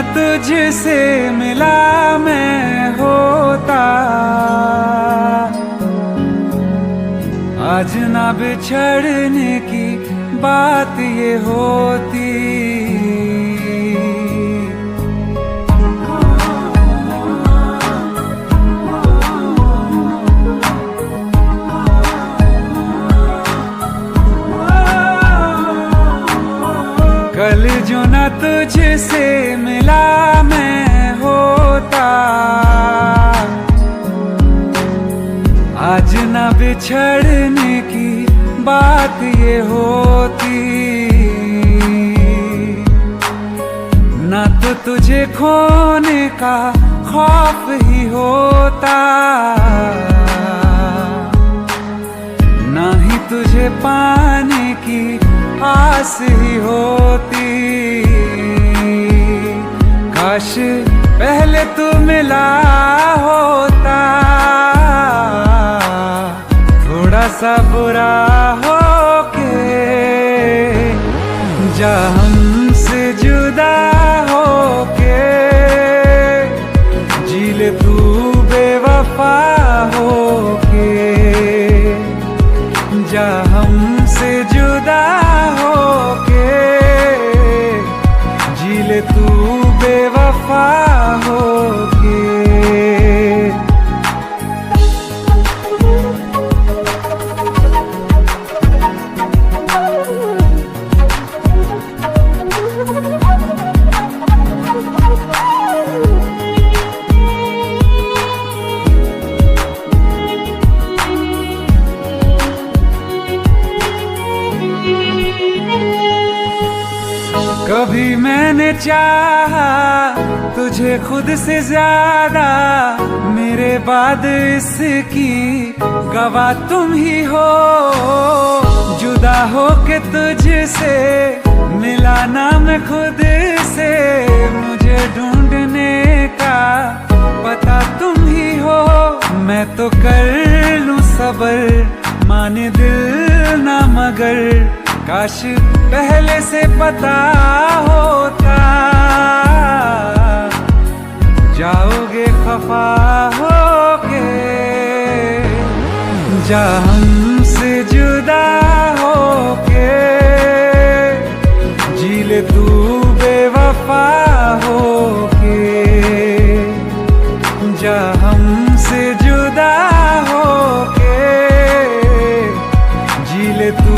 तुझसे मिला मैं होता, आज ना बिछड़ने की बात ये होती। कल जो ना तुझसे मिला मैं होता, आज ना बिछड़ने की बात ये होती। ना तो तुझे खोने का खौफ ही होता, ना ही तुझे पाने की आस ही होती। काश पहले तू मिला होता, थोड़ा सा बुरा हो के जा हमसे जुदा हो के, जी ले तू बेवफा हो के, जा हमसे जुदा हो के, जी ले तू बेवफा हो के। कभी मैंने चाहा तुझे खुद से ज्यादा, मेरे बाद इसकी गवाह तुम ही हो। जुदा हो के तुझसे मिला ना मैं खुद से, मुझे ढूंढने का पता तुम ही हो। मैं तो कर लूं सबर, माने दिल ना मगर, काश पहले से पता होता। जाओगे खफा होके, जा हमसे जुदा होके, जी ले तू बेवफा होके, जा हमसे जुदा होके, जी ले तू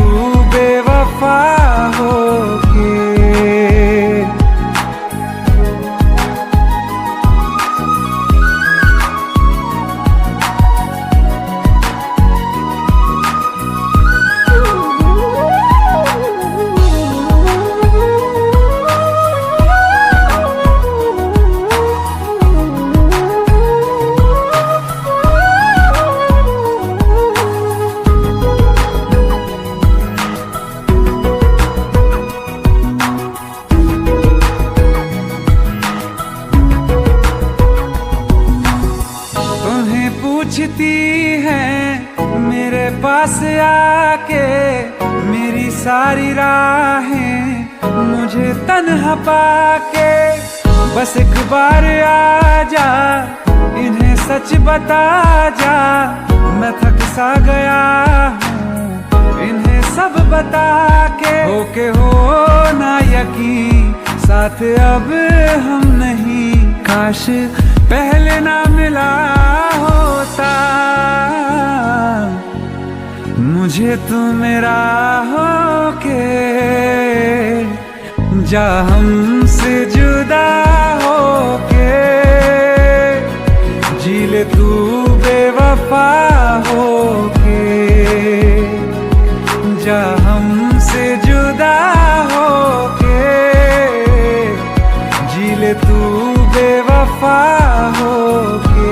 बेवफा होके। पूछती है मेरे पास आके, मेरी सारी राहें मुझे तन्हा पाके। बस एक बार आ जा, इन्हें सच बता जा, मैं थक सा गया हूँ इन्हें सब बता के। होके हो ना यकीन, साथ अब हम नहीं, काश पहले ना मिला होता। मुझे तू मेरा होके, जा हमसे जुदा होके, जी ले तू बेवफा होके, जा हमसे जुदा होके, जी ले तू बेवफा होके।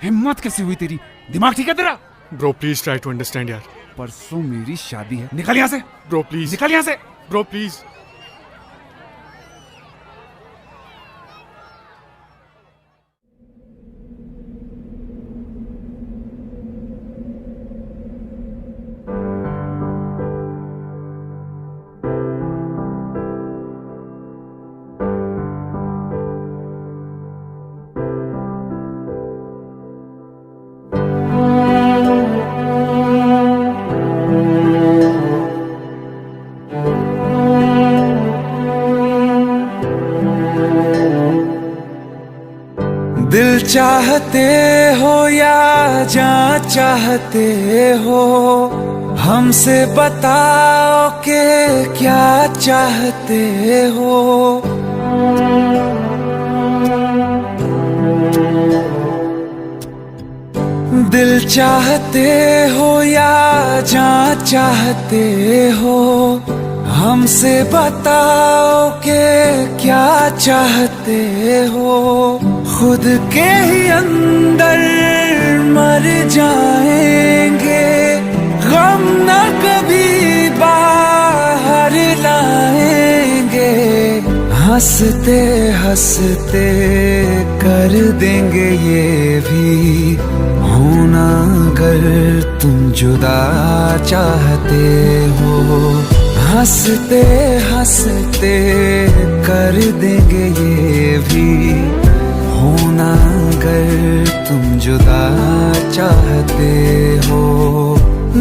हिम्मत कैसे हुई तेरी? दिमाग ठीक है तेरा? Bro please try to understand यार। परसों मेरी शादी है, निकल यहाँ से। ब्रो प्लीज, निकल यहाँ से। Bro please. चाहते हो या जान चाहते हो, हमसे बताओ कि क्या चाहते हो। दिल चाहते हो या जान चाहते हो, हमसे बताओ कि क्या चाहते हो। खुद के ही अंदर मर जाएंगे, गम न कभी बाहर लाएंगे। हंसते हंसते कर देंगे ये भी होना, अगर तुम जुदा चाहते हो। हंसते हंसते कर देंगे ये भी होना, अगर तुम जुदा चाहते हो।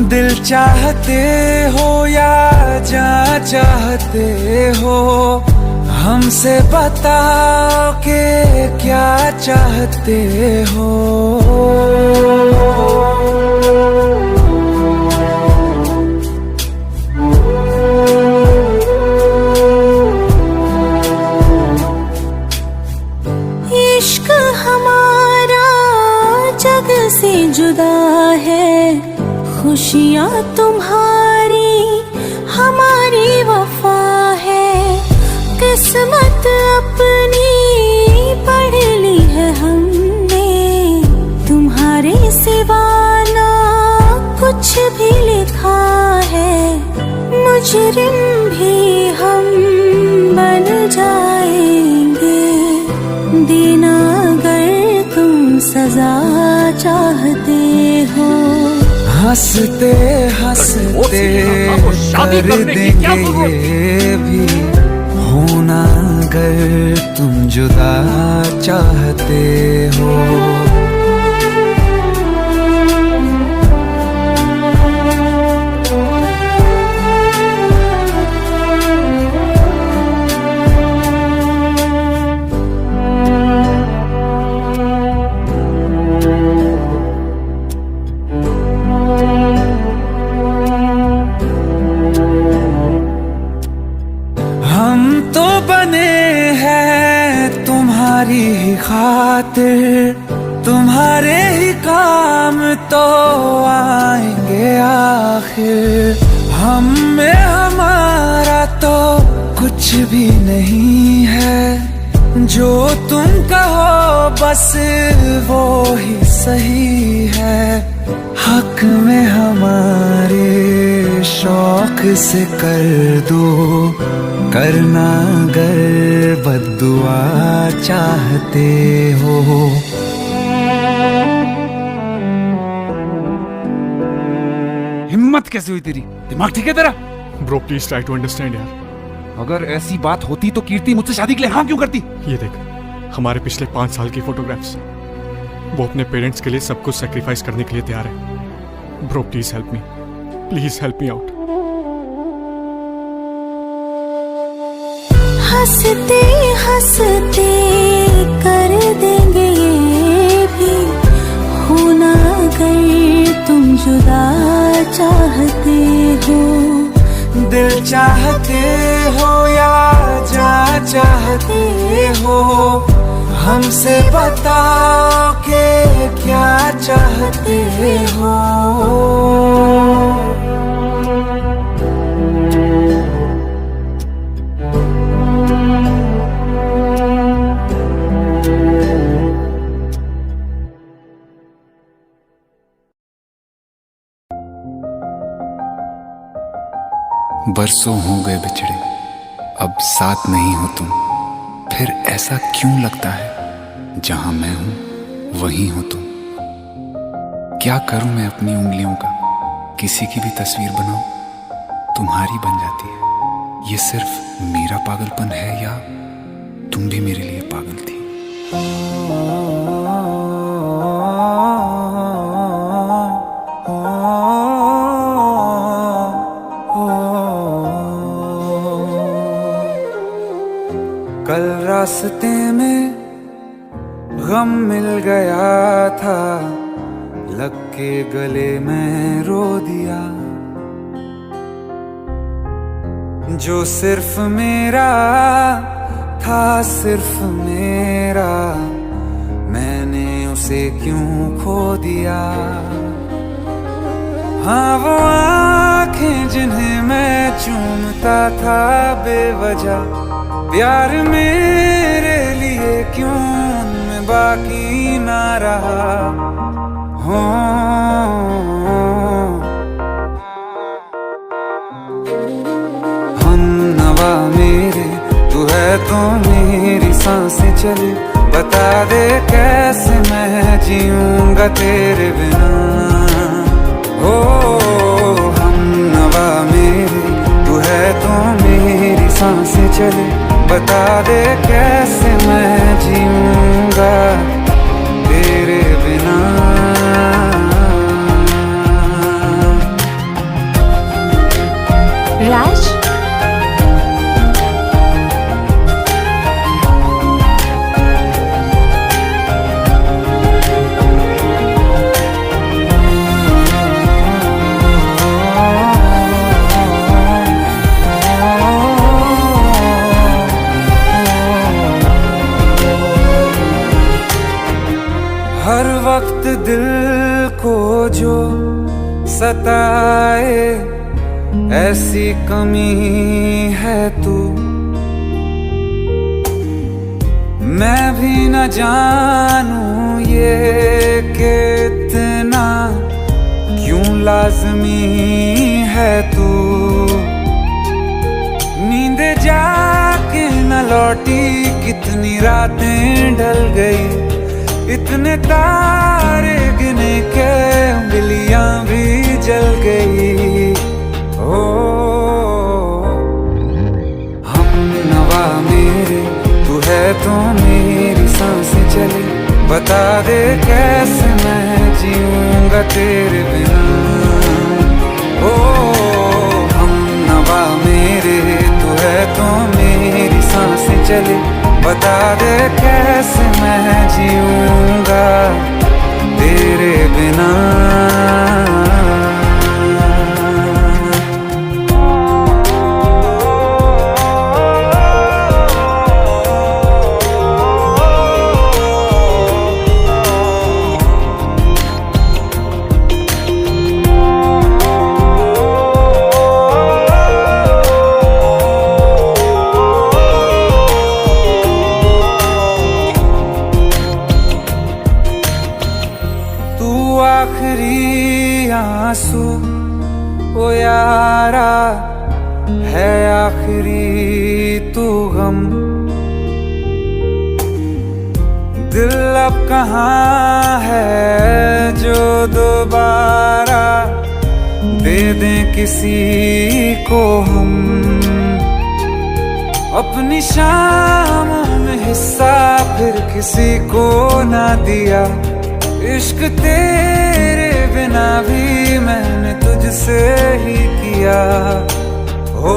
दिल चाहते हो या जान चाहते हो, हमसे बताओ कि क्या चाहते हो। इश्क हमारा जग से जुदा है, खुशियाँ तुम्हारी हमारी वफा है। किस्मत अपनी पढ़ ली है हमने, तुम्हारे सिवा ना कुछ भी लिखा है। मुजरिम भी हम बन जाएंगे, देना अगर तुम सजा चाहते हो। हंसते हंसते कर देंगे ये भी होना, अगर तुम जुदा चाहते हो। हम तो बने हैं तुम्हारी ही खातिर, तुम्हारे ही काम तो आएंगे आखिर। हम में हमारा तो कुछ भी नहीं है, जो तुम कहो बस वो ही सही है। हक में हमारे शौक से कर दो, करना अगर बद्दुआ चाहते हो। हिम्मत कैसे हुई तेरी? दिमाग ठीक है तेरा? Bro please try to understand यार। अगर ऐसी बात होती तो कीर्ति मुझसे शादी के लिए हाँ क्यों करती? ये देख, हमारे पिछले 5 साल की फोटोग्राफ्स, वो अपने पेरेंट्स के लिए सब कुछ सेक्रीफाइस करने के लिए तैयार है। Bro please help me, please help me out. हंसते हंसते कर देंगे ये भी होना, अगर तुम जुदा चाहते हो। दिल चाहते हो या जान चाहते हो, हमसे बताओ कि क्या चाहते हो। बरसों हो गए बिछड़े, अब साथ नहीं हो तुम। फिर ऐसा क्यों लगता है जहां मैं हूं वहीं हो तुम। क्या करूं मैं अपनी उंगलियों का, किसी की भी तस्वीर बनाऊं तुम्हारी बन जाती है। ये सिर्फ मेरा पागलपन है या तुम भी मेरे लिए पागल थी। कल रास्ते में गम मिल गया था, लग के गले में रो दिया। जो सिर्फ मेरा था, सिर्फ मेरा, मैंने उसे क्यों खो दिया। हाँ वो आंखें जिन्हें मैं चूमता था बेवजह, प्यार मेरे लिए क्यों उनमें बाकी ना रहा। हो हम नवा मेरे, तू है तो मेरी सांसें चले, बता दे कैसे मैं जीऊंगा तेरे बिना। हो हम नवा मेरे, तू है तो मेरी सांसें चले, बता दे कैसे मैं जीऊंगा तेरे बिना। राज, हर वक्त दिल को जो सताए, ऐसी कमी है तू। मैं भी न जानूं ये कि इतना क्यों लाज़मी है तू। नींद जाके न लौटी, कितनी रातें ढल गई, इतने तारे गिने के उंगलियां भी जल गई। ओ हम नवा मेरे, तू है तो मेरी सांसें चले, बता दे कैसे मैं जीऊंगा तेरे बिना। ओ हम नवा मेरे, तू है तो मेरी सांसें चले, बता दे कैसे मैं जीऊंगा तेरे बिना। आखिरी आंसू ओ यारा है, आखिरी तू गम। दिल अब कहाँ है जो दोबारा दे दें किसी को हम। अपनी शामों में हिस्सा फिर किसी को ना दिया, इश्क तेरे बिना भी मैंने तुझसे ही किया। हो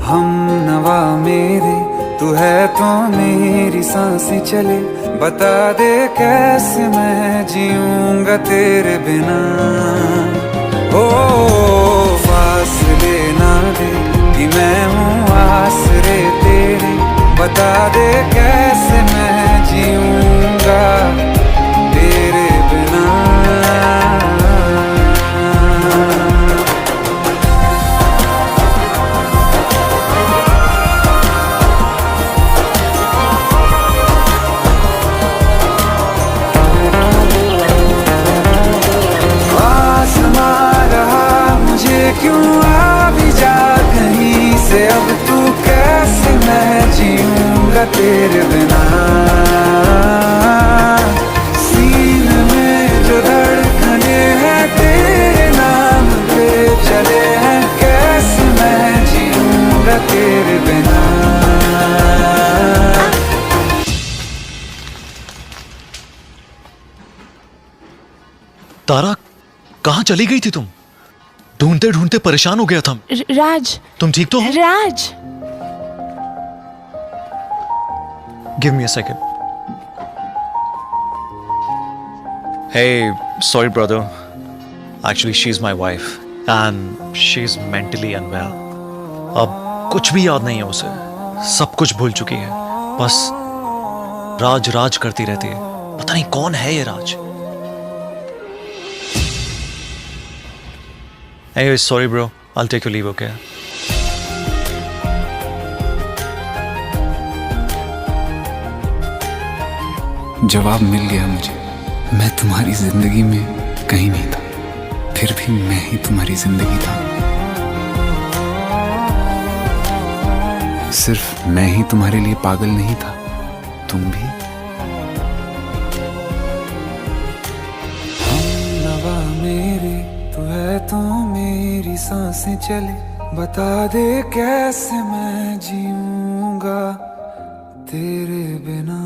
हम नवा मेरे, तू है तो मेरी सांसें चले, बता दे कैसे मैं जीऊंगा तेरे बिना। ओ फासले ना दे कि मैं हूँ आसरे तेरे, बता दे कैसे मैं जीऊंगा तेरे बिना। आसमां रहा मुझे क्यों, आ भी जा कहीं से, अब तू कैसे मैं जीऊंगा तेरे बिना। सीने में जो धड़कने हैं तेरे नाम पे चले हैं, कैसे मैं जीऊंगा तेरे बिना। तारा, कहाँ चली गई थी तुम? ढूंढते ढूंढते परेशान हो गया था। राज, तुम ठीक तो हो? राज, Give me a second. Hey, sorry brother. Actually, she's my wife and she's mentally unwell. अब कुछ भी याद नहीं है उसे, सब कुछ भूल चुकी है, बस राज राज करती रहती है। पता नहीं कौन है ये राज। Anyway, sorry bro. I'll take your leave, okay? जवाब मिल गया मुझे। मैं तुम्हारी जिंदगी में कहीं नहीं था, फिर भी मैं ही तुम्हारी जिंदगी था। सिर्फ मैं ही तुम्हारे लिए पागल नहीं था, तुम भी। हमनवा मेरे तू है तो मेरी सांसें चले, बता दे कैसे मैं जीऊंगा तेरे बिना।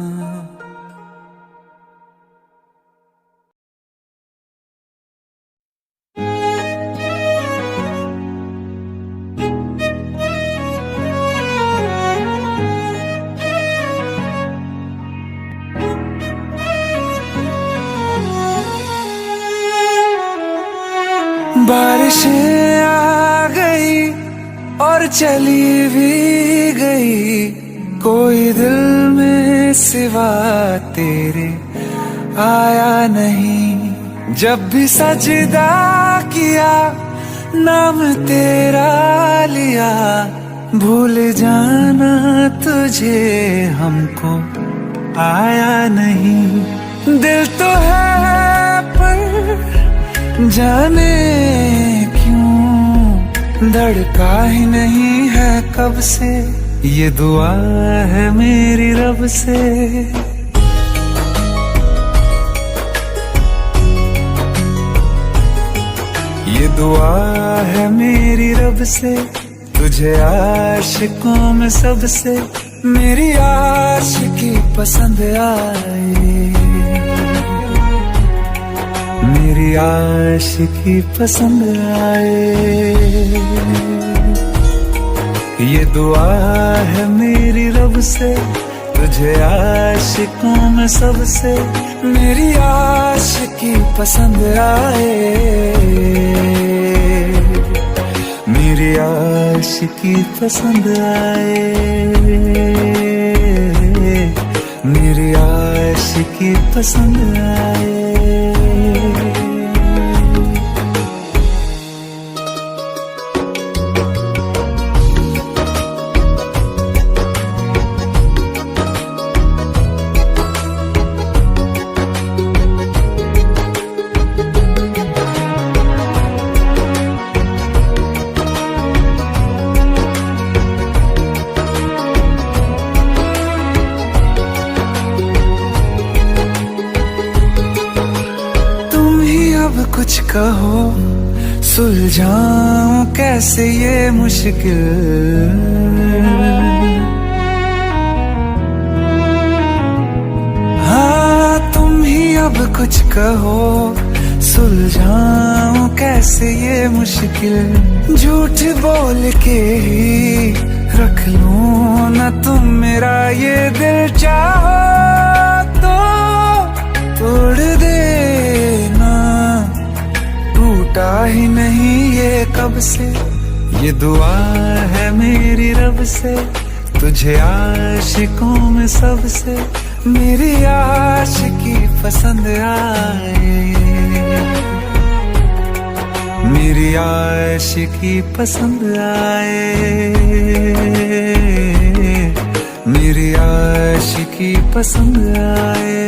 बारिशें आ गई और चली भी गई, कोई दिल में सिवा तेरे आया नहीं। जब भी सजदा किया नाम तेरा लिया, भूल जाना तुझे हमको आया नहीं। दिल तो है पर जाने क्यों धड़का ही नहीं है कब से, ये दुआ है मेरी रब से। ये दुआ है मेरी रब से, तुझे आशिकों में सबसे मेरी आशिकी पसंद आए, मेरी आशिकी पसंद आए। ये दुआ है मेरी रब से, तुझे आशिकों में सबसे मेरी आशिकी पसंद आए, मेरी आशिकी पसंद आए, मेरी आशिकी पसंद आए। कुछ कहो सुलझाऊं कैसे ये मुश्किल, हाँ तुम ही अब कुछ कहो सुलझाऊं कैसे ये मुश्किल। झूठ बोल के ही रख लूं ना तुम मेरा ये दिल, चाहो तो तोड़ देना, टूटा ही नहीं ये कब से। ये दुआ है मेरी रब से, तुझे आशिकों में सबसे मेरी आशिकी पसंद आए, मेरी आशिकी पसंद आए, मेरी आशिकी पसंद आए।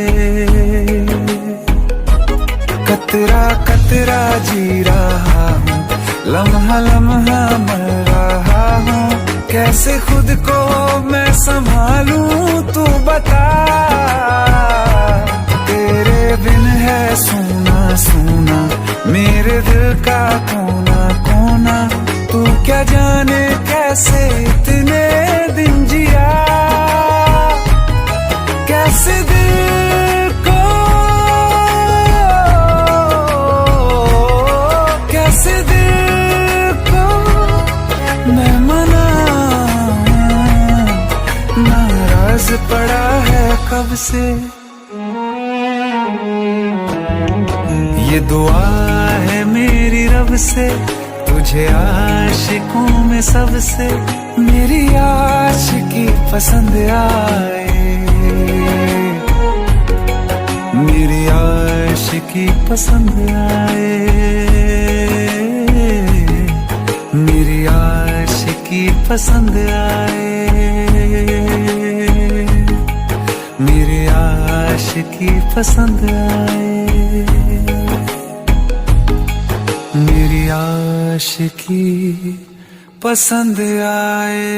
कतरा कतरा जी रहा हूँ, लम्हा लम्हा मर रहा हूँ, कैसे खुद को मैं संभालूं तू बता। तेरे बिन है सूना सूना मेरे दिल का कोना कोना, तू क्या जाने कैसे इतने दिन जिया, कैसे दिल को कैसे दिल को मैं मनाऊं, नाराज पड़ा है कब से, ये दुआ है मेरी रब से, तुझे आशिकों में सबसे मेरी आशिकी पसंद आए, मेरी आशिकी पसंद आए, मेरी आशिकी पसंद आए, मेरी आशिकी पसंद आए, मेरी आशिकी पसंद आए।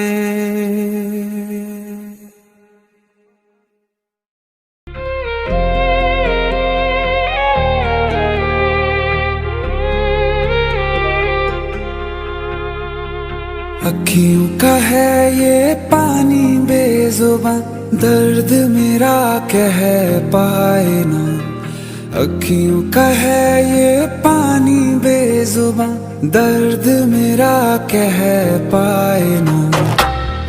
अखियों का है ये पानी बेजुबां, दर्द मेरा कह पाए ना। अखियों का है ये पानी बेजुबां, दर्द मेरा कह पाए ना।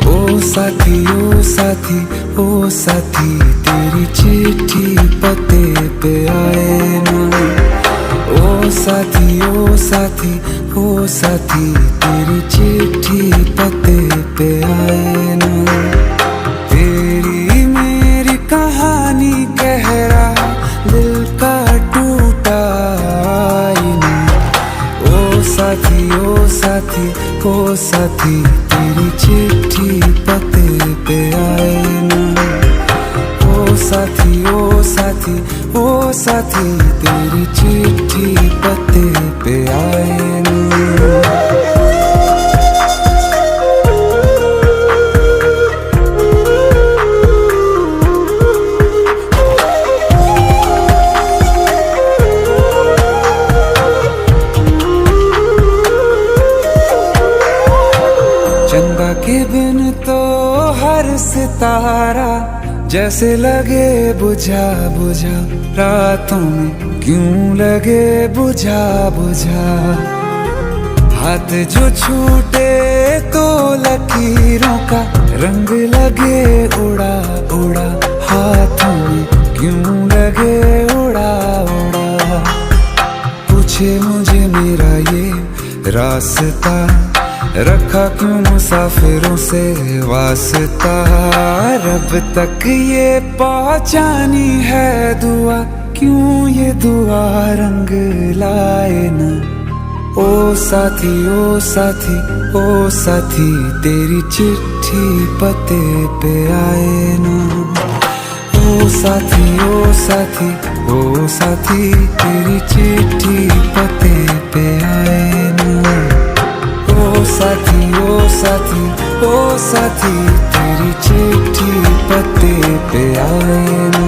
ओ साथी ओ साथी ओ साथी, तेरी चिट्ठी पते पे आए ना। ओ साथी ओ साथी ओ साथी, तेरी चिट्ठी पते पे आए ना। तेरी मेरी कहानी कह रहा दिल का टूटा आईना। ओ साथी ओ साथी ओ साथी, तेरी चिट्ठी पते पे आए ना। ओ साथी ओ साथी ओ साथी, तेरी चिट्ठी पते पे आए ना। चंदा के बिन तो हर सितारा जैसे लगे बुझा बुझा, रातों में क्यों लगे बुझा बुझा। हाथ जो छूटे तो लकीरों का रंग लगे उड़ा उड़ा, हाथों में क्यों लगे उड़ा उड़ा। पूछे मुझे मेरा ये रास्ता, रखा क्यों मुसाफिरों से वास्ता। रब तक ये पहुंचानी है दुआ, क्यों ये दुआ रंग लाए ना। ओ साथी ओ साथी ओ साथी, तेरी चिट्ठी पते पे आए ना। ओ साथी ओ साथी ओ साथी, तेरी चिट्ठी पते पे आए ना। ओ साथी ओ साथी ओ साथी, तेरी चिट्ठी पते पे आए ना।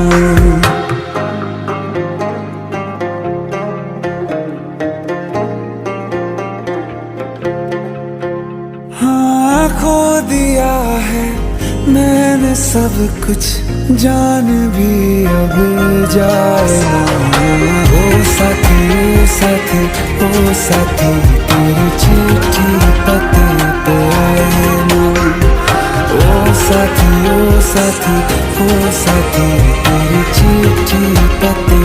हाँ खो दिया है मैंने सब कुछ, जान भी अब जाए ना। ओ साथी ओ साथी ओ साथी, तेरी चिट्ठी पते पे आए ना। ओ साथी ओ साथी ओ साथी, तेरी चिट्ठी पते